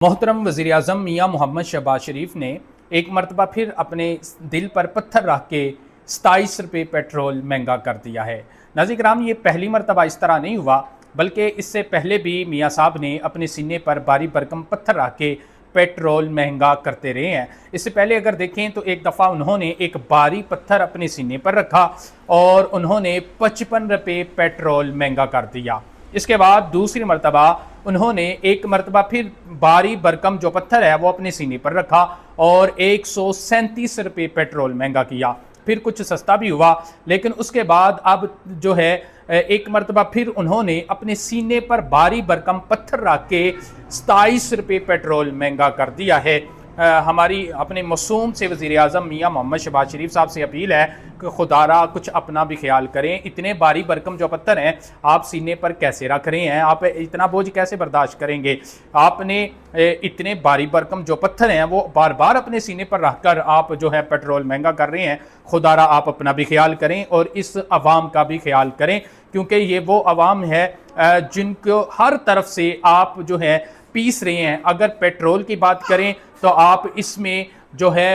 मोहतरम वज़ीर आज़म मियाँ मोहम्मद शहबाज शरीफ ने एक मरतबा फिर अपने दिल पर पत्थर रख के 27 रुपये पेट्रोल महंगा कर दिया है। नाज़रीन किराम, ये पहली मरतबा इस तरह नहीं हुआ, बल्कि इससे पहले भी मियाँ साहब ने अपने सीने पर भारी भरकम पत्थर रख के पेट्रोल महंगा करते रहे हैं। इससे पहले अगर देखें तो एक दफ़ा उन्होंने एक भारी पत्थर अपने सीने पर रखा और उन्होंने 55 रुपये पेट्रोल महंगा कर दिया। इसके बाद दूसरी मरतबा उन्होंने एक मरतबा फिर भारी भरकम जो पत्थर है वो अपने सीने पर रखा और 137 रुपये पेट्रोल महंगा किया। फिर कुछ सस्ता भी हुआ, लेकिन उसके बाद अब जो है एक मरतबा फिर उन्होंने अपने सीने पर भारी भरकम पत्थर रख के 27 रुपये पेट्रोल महंगा कर दिया है। हमारी अपने मासूम से वज़ीर आज़म मियाँ मोहम्मद शहबाज शरीफ साहब से अपील है कि खुदारा कुछ अपना भी ख्याल करें। इतने भारी भरकम जो पत्थर हैं आप सीने पर कैसे रख रहे हैं? आप इतना बोझ कैसे बर्दाश्त करेंगे? आपने इतने भारी भरकम जो पत्थर हैं वो बार बार अपने सीने पर रख कर आप जो है पेट्रोल महंगा कर रहे हैं। खुदारा आप अपना भी ख्याल करें और इस अवाम का भी ख्याल करें, क्योंकि ये वो अवाम है जिनको हर तरफ से आप जो है पीस रहे हैं। अगर पेट्रोल की बात करें तो आप इसमें जो है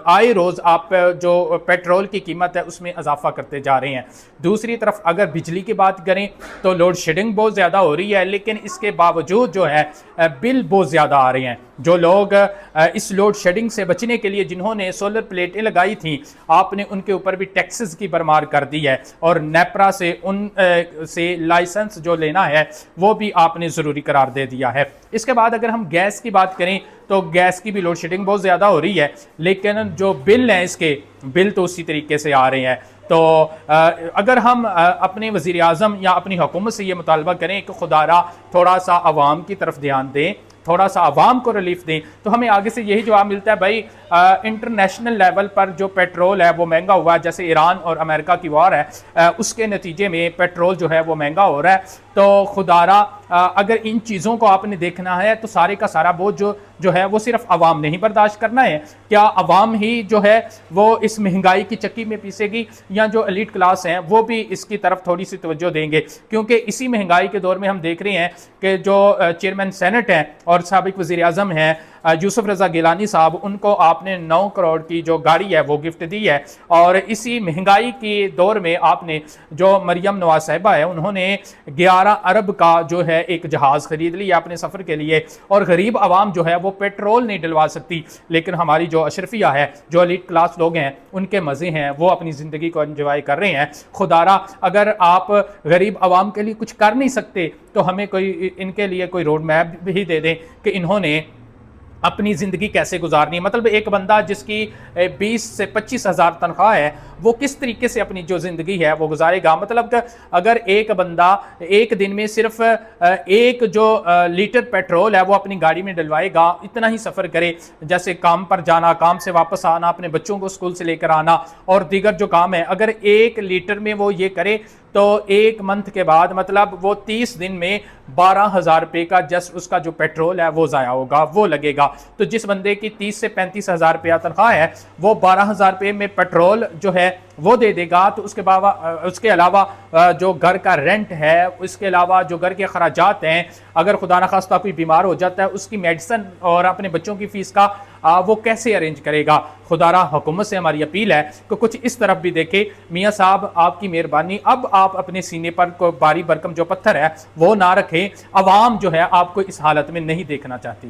आए रोज़ आप जो पेट्रोल की कीमत है उसमें इजाफा करते जा रहे हैं। दूसरी तरफ अगर बिजली की बात करें तो लोड शेडिंग बहुत ज़्यादा हो रही है, लेकिन इसके बावजूद जो है बिल बहुत ज़्यादा आ रहे हैं। जो लोग इस लोड शेडिंग से बचने के लिए जिन्होंने सोलर प्लेटें लगाई थी, आपने उनके ऊपर भी टैक्सेस की भरमार कर दी है और नेपरा से उन से लाइसेंस जो लेना है वो भी आपने ज़रूरी करार दे दिया है। इसके बाद अगर हम गैस की बात करें तो गैस की भी लोड शेडिंग बहुत ज़्यादा हो रही है, लेकिन जो बिल हैं इसके बिल तो उसी तरीके से आ रहे हैं। तो अगर हम अपने वज़ीर आज़म या अपनी हुकूमत से ये मुतालबा करें कि खुदारा थोड़ा सा अवाम की तरफ ध्यान दें, थोड़ा सा अवाम को रिलीफ दें, तो हमें आगे से यही जवाब मिलता है, भाई इंटरनेशनल लेवल पर जो पेट्रोल है वो महंगा हुआ है। जैसे ईरान और अमेरिका की वार है, उसके नतीजे में पेट्रोल जो है वो महंगा हो रहा है। तो खुदारा अगर इन चीज़ों को आपने देखना है तो सारे का सारा बोझ जो है वो सिर्फ अवाम नहीं बर्दाश्त करना है। क्या अवाम ही जो है वो इस महंगाई की चक्की में पीसेगी, या जो एलीट क्लास हैं वो भी इसकी तरफ थोड़ी सी तवज्जो देंगे? क्योंकि इसी महंगाई के दौर में हम देख रहे हैं कि जो चेयरमैन सेनेट हैं और साबिक वज़ीर आज़म हैं यूसुफ रज़ा गिलानी साहब, उनको आपने 9 करोड़ की जो गाड़ी है वो गिफ्ट दी है। और इसी महंगाई के दौर में आपने जो मरियम नवाज साहिबा है उन्होंने 11 अरब का जो है एक जहाज़ खरीद लिया अपने सफ़र के लिए, और गरीब आवाम जो है वो पेट्रोल नहीं डलवा सकती। लेकिन हमारी जो अशरफिया है, जो एलीट क्लास लोग हैं, उनके मज़े हैं, वो अपनी ज़िंदगी को एंजॉय कर रहे हैं। खुदारा अगर आप गरीब आवाम के लिए कुछ कर नहीं सकते तो हमें कोई इनके लिए कोई रोड मैप भी दे दें कि इन्होंने अपनी ज़िंदगी कैसे गुजारनी है। मतलब एक बंदा जिसकी 20 से 25 हज़ार तनख्वाह है वो किस तरीके से अपनी जो ज़िंदगी है वो गुजारेगा? मतलब कि अगर एक बंदा एक दिन में सिर्फ एक जो लीटर पेट्रोल है वो अपनी गाड़ी में डलवाएगा, इतना ही सफ़र करे, जैसे काम पर जाना, काम से वापस आना, अपने बच्चों को स्कूल से लेकर आना और दीगर जो काम है, अगर 1 लीटर में वो ये करे तो 1 मंथ के बाद मतलब वो 30 दिन में 12,000 रुपये का जस्ट उसका जो पेट्रोल है वो ज़ाया होगा, वो लगेगा। तो जिस बंदे की 30 से 35 हज़ार रुपया तनख्वाह है वो 12,000 रुपये में पेट्रोल जो है वो दे देगा। तो उसके अलावा जो घर का रेंट है, उसके अलावा जो घर के खर्चात हैं, अगर खुदा न खास्ता कोई बीमार हो जाता है उसकी मेडिसिन और अपने बच्चों की फ़ीस का वो कैसे अरेंज करेगा? खुदारा हुकूमत से हमारी अपील है कि कुछ इस तरफ भी देखे। मियाँ साहब आपकी मेहरबानी, अब आप अपने सीने पर कोई भारी भरकम जो पत्थर है वो ना रखें। अवाम जो है आपको इस हालत में नहीं देखना चाहती।